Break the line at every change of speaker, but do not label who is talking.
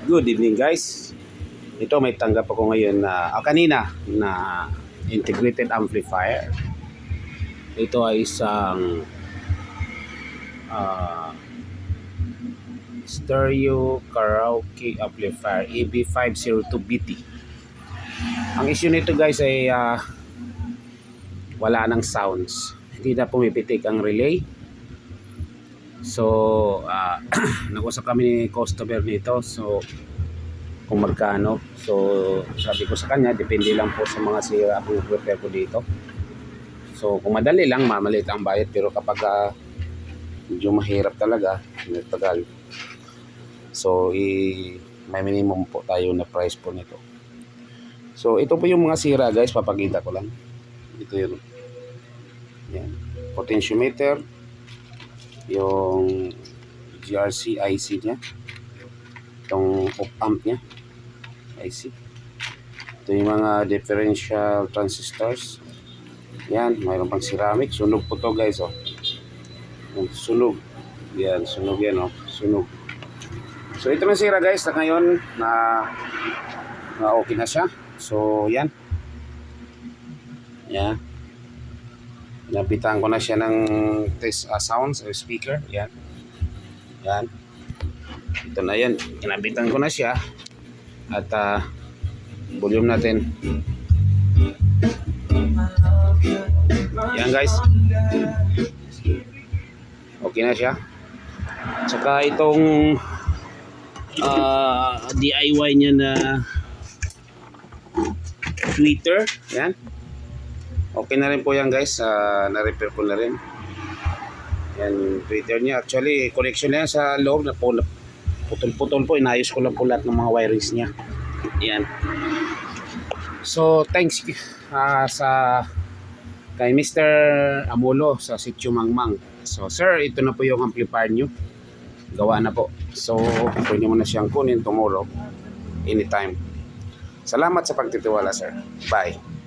Good evening guys. Ito may tanggap ako ngayon na kanina na integrated amplifier. Ito ay isang stereo karaoke amplifier EB502BT. Ang issue nito guys ay wala nang sounds. Hindi na pumipitik ang relay. So nag-usap kami ni customer nito, so kung magkano. So sabi ko sa kanya, depende lang po sa mga sira ang repair ko dito. So kung madali lang, mamalit ang bayad, pero kapag medyo mahirap talaga, nagtagal, so may minimum po tayo na price po nito. So ito po yung mga sira guys, papakita ko lang. Ito yun, yan, potentiometer, yung GRC IC nya, itong op amp nya IC, ito yung mga differential transistors, yan, mayroon pang ceramic, sunog po to guys, oh, sunog yan, sunog yan, oh, sunog. So ito na sira guys, na ngayon na okay na siya. So yan, yan, napitan ko na siya ng test sounds or speaker. Yan. Yan. Ito na yan. Kinabitan ko na siya. At volume natin. Yan guys. Okay na siya. Tsaka itong DIY niya na tweeter. Yan. Okay na rin po yan guys, na-repair ko na rin. Yan, tweeter niya. Actually, connection na yan sa loob, na putol-putol po. Inayos ko lang po lahat ng mga wirings niya. Yan. So, thanks kay Mr. Amolo sa Sitio Mangmang. So, sir, ito na po yung amplifier nyo. Gawa na po. So, pwede mo na siyang kunin tomorrow, anytime. Salamat sa pagtitiwala, sir. Bye.